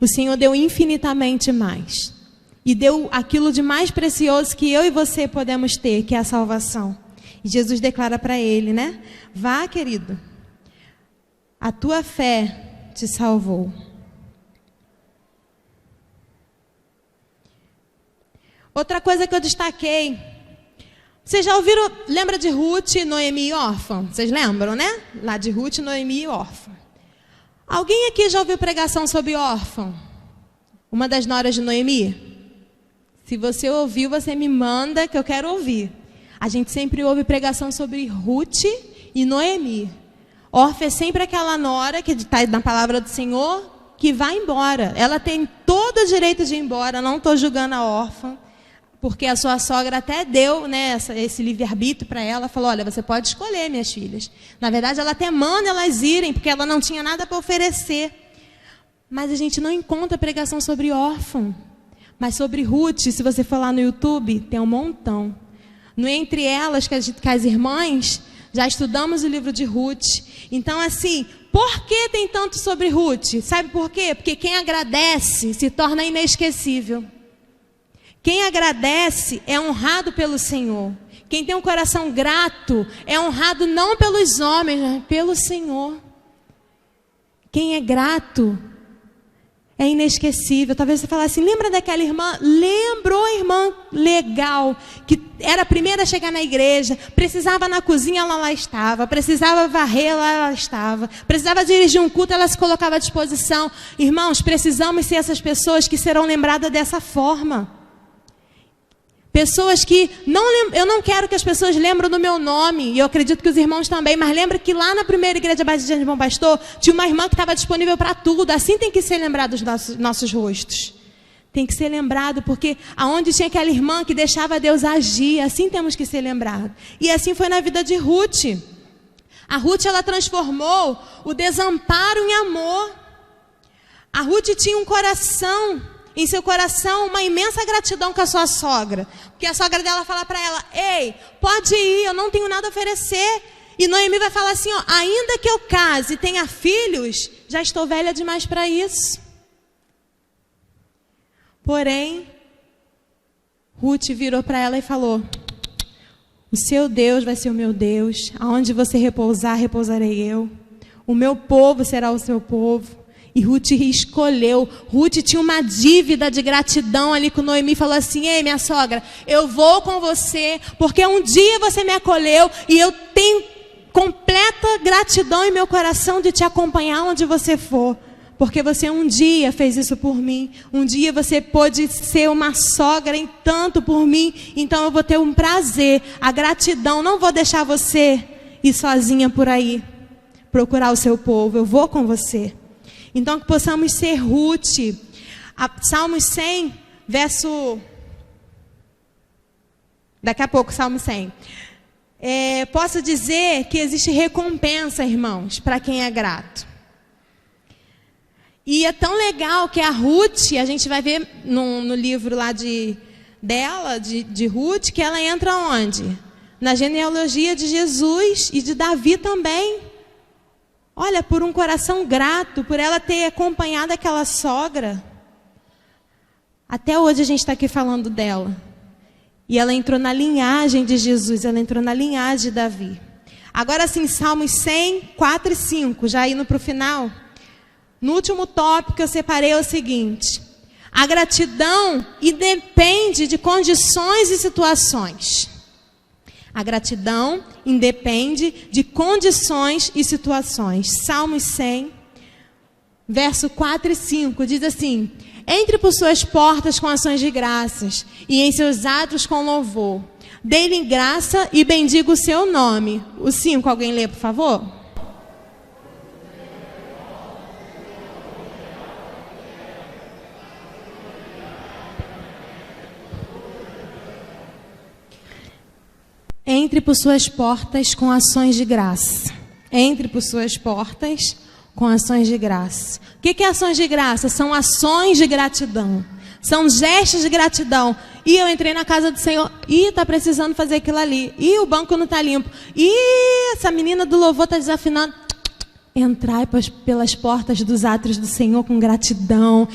O Senhor deu infinitamente mais. e deu aquilo de mais precioso que eu e você podemos ter, que é a salvação. E Jesus declara para ele, né? Vá, querido, a tua fé te salvou. Outra coisa que eu destaquei, vocês já ouviram, lembra de Ruth, Noemi e órfã? Vocês lembram, né? Lá de Ruth, Noemi e órfã. Alguém aqui já ouviu pregação sobre órfã? Uma das noras de Noemi? Se você ouviu, você me manda que eu quero ouvir. A gente sempre ouve pregação sobre Ruth e Noemi. Órfã é sempre aquela nora que está na palavra do Senhor, que vai embora. Ela tem todo o direito de ir embora, não estou julgando a órfã, porque a sua sogra até deu, né, esse livre-arbítrio para ela, falou, olha, você pode escolher, minhas filhas. Na verdade, ela até manda elas irem, porque ela não tinha nada para oferecer. Mas a gente não encontra pregação sobre órfã. Mas sobre Ruth, se você for lá no YouTube, tem um montão. No Entre Elas, que as irmãs, já estudamos o livro de Ruth. Então, assim, por que tem tanto sobre Ruth? Sabe por quê? Porque quem agradece se torna inesquecível. Quem agradece é honrado pelo Senhor. Quem tem um coração grato é honrado não pelos homens, mas pelo Senhor. Quem é grato é inesquecível. Talvez você fale assim, lembra daquela irmã? Lembrou a irmã legal, que era a primeira a chegar na igreja, precisava na cozinha, ela lá estava, precisava varrer, ela estava, precisava dirigir um culto, ela se colocava à disposição. Irmãos, precisamos ser essas pessoas que serão lembradas dessa forma. Pessoas que, eu não quero que as pessoas lembrem do meu nome, e eu acredito que os irmãos também, mas lembra que lá na primeira igreja batista de Bom Pastor, tinha uma irmã que estava disponível para tudo. Assim tem que ser lembrado os nossos rostos. Tem que ser lembrado, porque aonde tinha aquela irmã que deixava Deus agir, assim temos que ser lembrados. E assim foi na vida de Ruth. A Ruth, ela transformou o desamparo em amor. A Ruth tinha um coração, em seu coração, uma imensa gratidão com a sua sogra. Porque a sogra dela fala para ela, ei, pode ir, eu não tenho nada a oferecer. E Noemi vai falar assim, ó, ainda que eu case e tenha filhos, já estou velha demais para isso. Porém, Ruth virou para ela e falou, o seu Deus vai ser o meu Deus, aonde você repousar, repousarei eu. O meu povo será o seu povo. E Ruth escolheu. Ruth tinha uma dívida de gratidão ali com Noemi. Falou assim, ei, minha sogra, eu vou com você, porque um dia você me acolheu e eu tenho completa gratidão em meu coração de te acompanhar onde você for. Porque você um dia fez isso por mim. Um dia você pôde ser uma sogra em tanto por mim. Então eu vou ter um prazer, a gratidão. Não vou deixar você ir sozinha por aí, procurar o seu povo. Eu vou com você. Então, que possamos ser Ruth. Salmos 100, verso... Daqui a pouco, Salmo 100. Posso dizer que existe recompensa, irmãos, para quem é grato. E é tão legal que a Ruth, a gente vai ver no livro lá de Ruth, que ela entra onde? Na genealogia de Jesus e de Davi também. Olha, por um coração grato, por ela ter acompanhado aquela sogra. Até hoje a gente está aqui falando dela. E ela entrou na linhagem de Jesus, ela entrou na linhagem de Davi. Agora sim, Salmos 100, 4 e 5, já indo para o final. No último tópico que eu separei é o seguinte. A gratidão independe de condições e situações. A gratidão independe de condições e situações. Salmos 100, verso 4 e 5, diz assim, entre por suas portas com ações de graças, e em seus atos com louvor. Dê-lhe graça e bendiga o seu nome. O 5, alguém lê, por favor? Entre por suas portas com ações de graça. Entre por suas portas com ações de graça. O que é ações de graça? São ações de gratidão. São gestos de gratidão. E eu entrei na casa do Senhor. E está precisando fazer aquilo ali. E o banco não está limpo. E essa menina do louvor está desafinando. Entrai pelas portas dos átrios do Senhor com gratidão.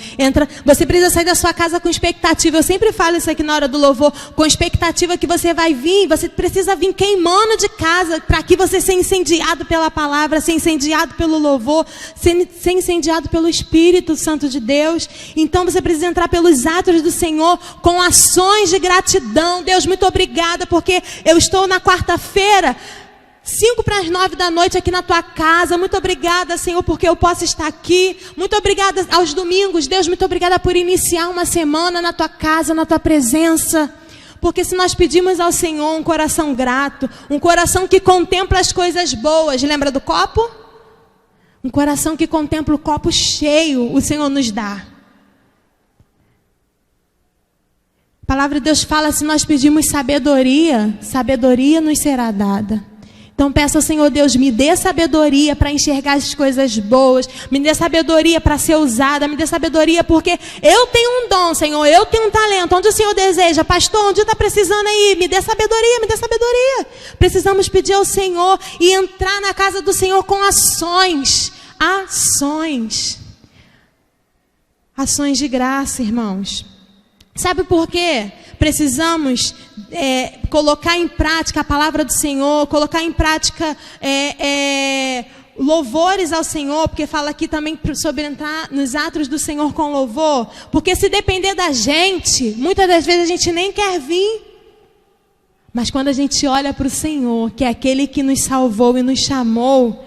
Você precisa sair da sua casa com expectativa. Eu sempre falo isso aqui na hora do louvor, com expectativa que você vai vir. Você precisa vir queimando de casa, para que você seja incendiado pela palavra, seja incendiado pelo louvor, seja incendiado pelo Espírito Santo de Deus. Então você precisa entrar pelos átrios do Senhor com ações de gratidão. Deus, muito obrigada, porque eu estou na quarta-feira, 8:55 da noite aqui na tua casa. Muito obrigada, Senhor, porque eu posso estar aqui. Muito obrigada aos domingos. Deus, muito obrigada por iniciar uma semana na tua casa, na tua presença. Porque se nós pedimos ao Senhor um coração grato, um coração que contempla as coisas boas, lembra do copo? Um coração que contempla o copo cheio, o Senhor nos dá. A palavra de Deus fala, se nós pedimos sabedoria, sabedoria nos será dada. Então peça ao Senhor Deus, me dê sabedoria para enxergar as coisas boas, me dê sabedoria para ser usada, me dê sabedoria porque eu tenho um dom, Senhor, eu tenho um talento. Onde o Senhor deseja? Pastor, onde está precisando aí? Me dê sabedoria, me dê sabedoria. Precisamos pedir ao Senhor e entrar na casa do Senhor com ações. Ações de graça, irmãos. Sabe por quê? Precisamos colocar em prática a palavra do Senhor, colocar em prática louvores ao Senhor, porque fala aqui também sobre entrar nos átrios do Senhor com louvor, porque se depender da gente, muitas das vezes a gente nem quer vir, mas quando a gente olha para o Senhor, que é aquele que nos salvou e nos chamou,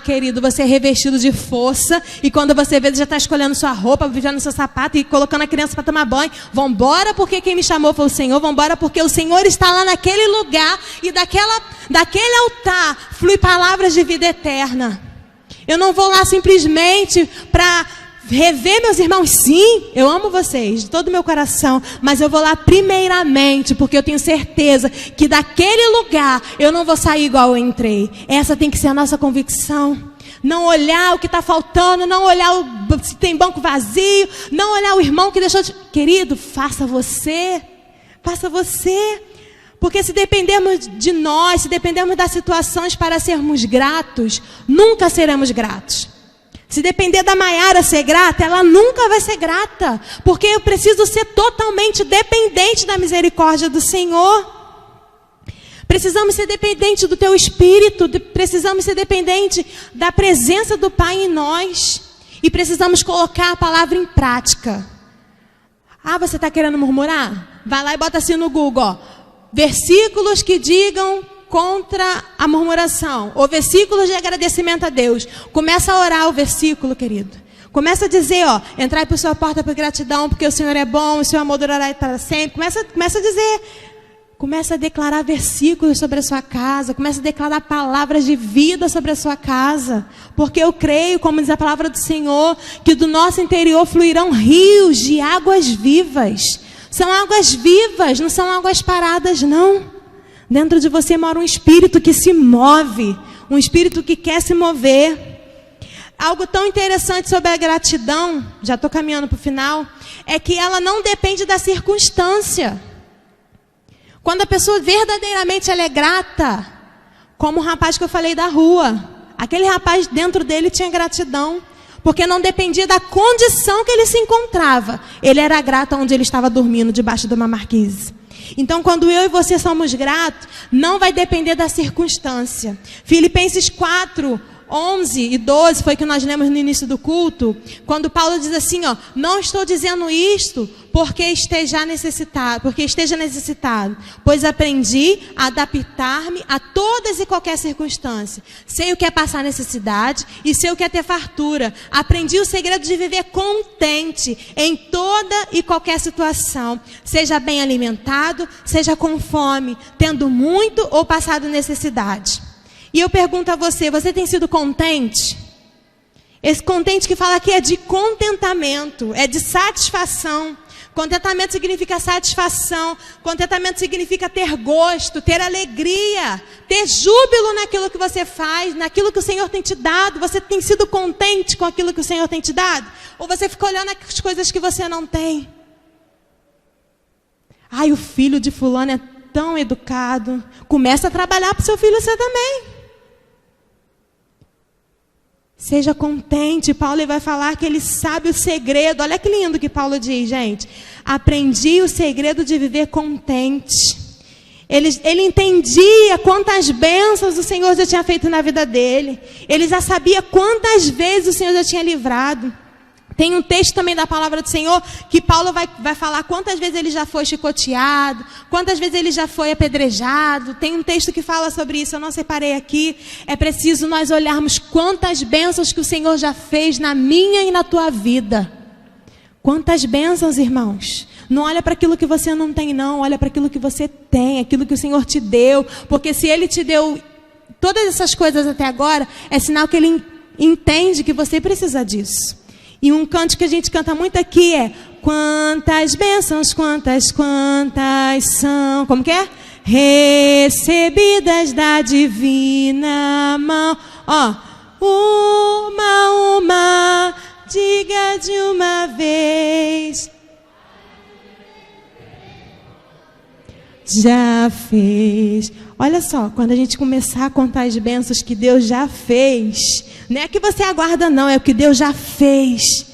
querido, você é revestido de força, e quando você vê, já está escolhendo sua roupa, vestindo seu sapato e colocando a criança para tomar banho. Vambora porque quem me chamou foi o Senhor, vambora porque o Senhor está lá naquele lugar, e daquele altar flui palavras de vida eterna. Eu não vou lá simplesmente para rever meus irmãos. Sim, eu amo vocês de todo o meu coração, mas eu vou lá primeiramente porque eu tenho certeza que daquele lugar eu não vou sair igual eu entrei. Essa tem que ser a nossa convicção. Não olhar o que está faltando, não olhar se tem banco vazio, não olhar o irmão que deixou de... Querido, faça você. Porque se dependermos de nós, se dependermos das situações para sermos gratos, nunca seremos gratos. Se depender da Maiara ser grata, ela nunca vai ser grata. Porque eu preciso ser totalmente dependente da misericórdia do Senhor. Precisamos ser dependentes do teu Espírito. Precisamos ser dependentes da presença do Pai em nós. E precisamos colocar a palavra em prática. Você está querendo murmurar? Vai lá e bota assim no Google, versículos que digam contra a murmuração, ou versículos de agradecimento a Deus. Começa a orar o versículo, querido. Começa a dizer, entrai por sua porta por gratidão, porque o Senhor é bom, o seu amor durará para sempre. Começa a dizer, começa a declarar versículos sobre a sua casa, começa a declarar palavras de vida sobre a sua casa, porque eu creio, como diz a palavra do Senhor, que do nosso interior fluirão rios de águas vivas. São águas vivas, não são águas paradas, não. Dentro de você mora um espírito que se move, um espírito que quer se mover. Algo tão interessante sobre a gratidão, já estou caminhando para o final, é que ela não depende da circunstância. Quando a pessoa verdadeiramente ela é grata, como o rapaz que eu falei da rua, aquele rapaz dentro dele tinha gratidão, porque não dependia da condição que ele se encontrava. Ele era grato onde ele estava dormindo, debaixo de uma marquise. Então, quando eu e você somos gratos, não vai depender da circunstância. Filipenses 4, 11 e 12, foi que nós lemos no início do culto, quando Paulo diz assim, não estou dizendo isto porque esteja necessitado, pois aprendi a adaptar-me a todas e qualquer circunstância. Sei o que é passar necessidade e sei o que é ter fartura. Aprendi o segredo de viver contente em toda e qualquer situação, seja bem alimentado, seja com fome, tendo muito ou passado necessidade. E eu pergunto a você, você tem sido contente? Esse contente que fala aqui é de contentamento, é de satisfação. Contentamento significa satisfação. Contentamento significa ter gosto, ter alegria, ter júbilo naquilo que você faz, naquilo que o Senhor tem te dado. Você tem sido contente com aquilo que o Senhor tem te dado? Ou você fica olhando as coisas que você não tem? O filho de fulano é tão educado. Começa a trabalhar para o seu filho ser também. Seja contente. Paulo vai falar que ele sabe o segredo. Olha que lindo que Paulo diz, gente. Aprendi o segredo de viver contente. Ele entendia quantas bênçãos o Senhor já tinha feito na vida dele. Ele já sabia quantas vezes o Senhor já tinha livrado. Tem um texto também da palavra do Senhor que Paulo vai falar quantas vezes ele já foi chicoteado, quantas vezes ele já foi apedrejado. Tem um texto que fala sobre isso, eu não separei aqui. É preciso nós olharmos quantas bênçãos que o Senhor já fez na minha e na tua vida. Quantas bênçãos, irmãos. Não olha para aquilo que você não tem, não. Olha para aquilo que você tem, aquilo que o Senhor te deu. Porque se Ele te deu todas essas coisas até agora, é sinal que Ele entende que você precisa disso. E um canto que a gente canta muito aqui é: quantas bênçãos, quantas são, como que é? Recebidas da divina mão. Ó, uma, diga de uma vez. Já fez. Olha só, quando a gente começar a contar as bênçãos que Deus já fez, não é que você aguarda não, é o que Deus já fez.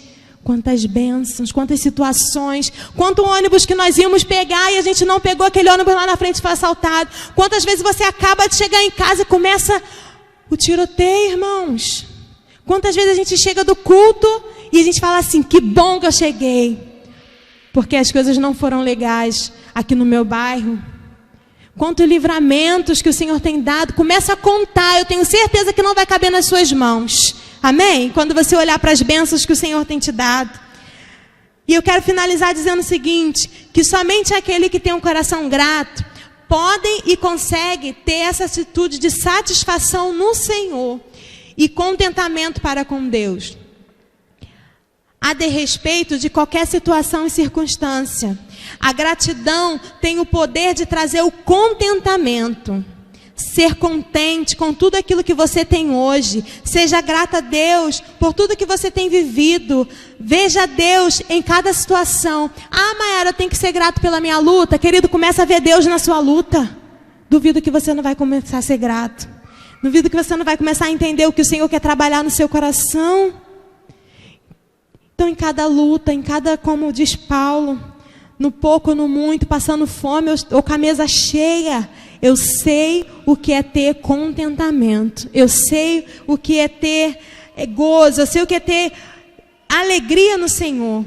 Quantas bênçãos, quantas situações, quanto ônibus que nós íamos pegar e a gente não pegou aquele ônibus lá na frente e foi assaltado. Quantas vezes você acaba de chegar em casa e começa o tiroteio, irmãos. Quantas vezes a gente chega do culto e a gente fala assim: que bom que eu cheguei, porque as coisas não foram legais aqui no meu bairro. Quantos livramentos que o Senhor tem dado. Começa a contar, eu tenho certeza que não vai caber nas suas mãos. Amém? Quando você olhar para as bênçãos que o Senhor tem te dado. E eu quero finalizar dizendo o seguinte: que somente aquele que tem um coração grato podem e consegue ter essa atitude de satisfação no Senhor e contentamento para com Deus, a desrespeito de qualquer situação e circunstância. A gratidão tem o poder de trazer o contentamento. Ser contente com tudo aquilo que você tem hoje. Seja grata a Deus por tudo que você tem vivido. Veja Deus em cada situação. Ah, Maiara, eu tenho que ser grato pela minha luta. Querido, começa a ver Deus na sua luta. Duvido que você não vai começar a ser grato. Duvido que você não vai começar a entender o que o Senhor quer trabalhar no seu coração. Então, em cada luta, em cada, como diz Paulo, no pouco ou no muito, passando fome ou com a mesa cheia, eu sei o que é ter contentamento. Eu sei o que é ter gozo. Eu sei o que é ter alegria no Senhor.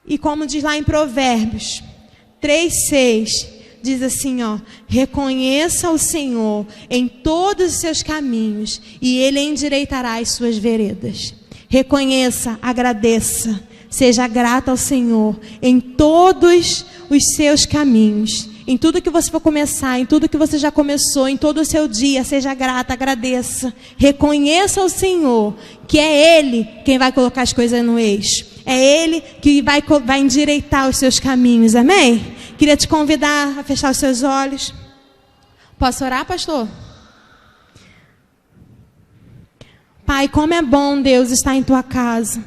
E como diz lá em Provérbios 3:6, diz assim, ó: reconheça o Senhor em todos os seus caminhos e Ele endireitará as suas veredas. Reconheça, agradeça, seja grata ao Senhor em todos os seus caminhos. Em tudo que você for começar, em tudo que você já começou, em todo o seu dia, seja grata, agradeça. Reconheça o Senhor, que é Ele quem vai colocar as coisas no eixo. É Ele que vai endireitar os seus caminhos, amém? Queria te convidar a fechar os seus olhos. Posso orar, pastor? Pai, como é bom, Deus, estar em Tua casa.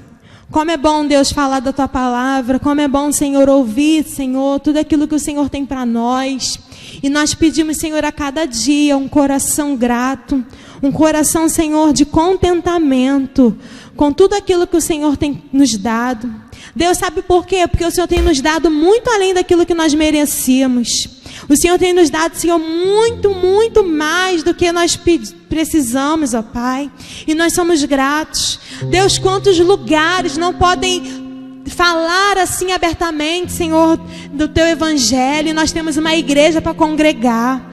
Como é bom, Deus, falar da Tua palavra. Como é bom, Senhor, ouvir, Senhor, tudo aquilo que o Senhor tem para nós. E nós pedimos, Senhor, a cada dia um coração grato. Um coração, Senhor, de contentamento com tudo aquilo que o Senhor tem nos dado. Deus, sabe por quê? Porque o Senhor tem nos dado muito além daquilo que nós merecíamos. O Senhor tem nos dado, Senhor, muito, muito mais do que nós precisamos, ó Pai. E nós somos gratos. Deus, quantos lugares não podem falar assim abertamente, Senhor, do Teu Evangelho. E nós temos uma igreja para congregar.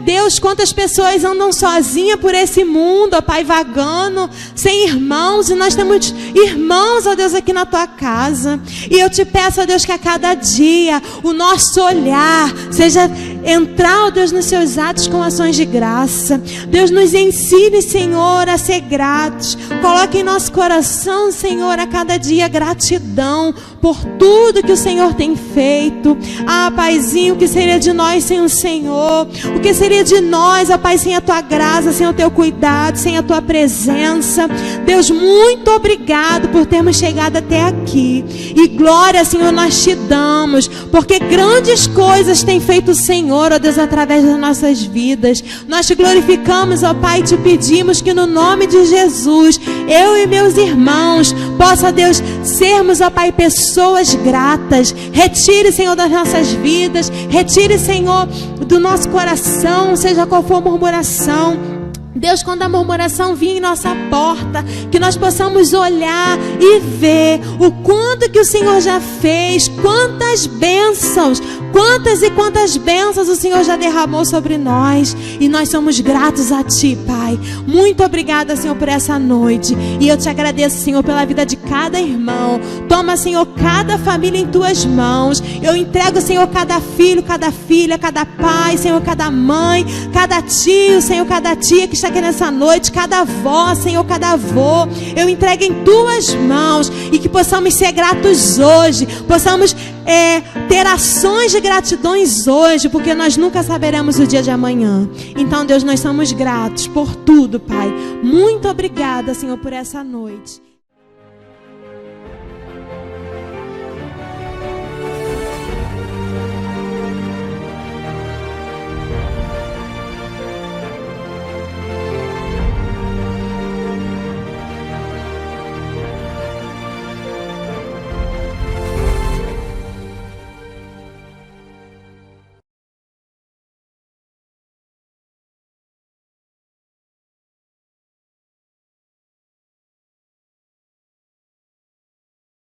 Deus, quantas pessoas andam sozinhas por esse mundo, ó Pai, vagando, sem irmãos. E nós temos irmãos, ó Deus, aqui na Tua casa. E eu te peço, ó Deus, que a cada dia o nosso olhar seja entrar, ó Deus, nos Seus atos com ações de graça. Deus, nos ensine, Senhor, a ser gratos. Coloque em nosso coração, Senhor, a cada dia gratidão por tudo que o Senhor tem feito. Ah, Paizinho, o que seria de nós sem o Senhor? O que seria de nós, ó Pai, sem a Tua graça, sem o Teu cuidado, sem a Tua presença? Deus, muito obrigado por termos chegado até aqui. E glória, Senhor, nós te damos. glorificamos, porque grandes coisas tem feito o Senhor, ó Deus, através das nossas vidas. Nós te glorificamos, ó Pai, e te pedimos que no nome de Jesus, eu e meus irmãos, possa, Deus, sermos, ó Pai, pessoas gratas. Retire, Senhor, das nossas vidas, retire, Senhor, do nosso coração, seja qual for a murmuração. Deus, quando a murmuração vir em nossa porta, que nós possamos olhar e ver o quanto que o Senhor já fez, quantas bênçãos, quantas e quantas bênçãos o Senhor já derramou sobre nós, e nós somos gratos a Ti, Pai. Muito obrigada, Senhor, por essa noite, e eu te agradeço, Senhor, pela vida de cada irmão. Toma, Senhor, cada família em Tuas mãos. Eu entrego, Senhor, cada filho, cada filha, cada pai, Senhor, cada mãe, cada tio, Senhor, cada tia que está aqui nessa noite, cada avó, Senhor, cada avô, eu entrego em Tuas mãos, e que possamos ser gratos hoje, possamos ter ações de gratidões hoje, porque nós nunca saberemos o dia de amanhã. Então, Deus, nós somos gratos por tudo, Pai. Muito obrigada, Senhor, por essa noite.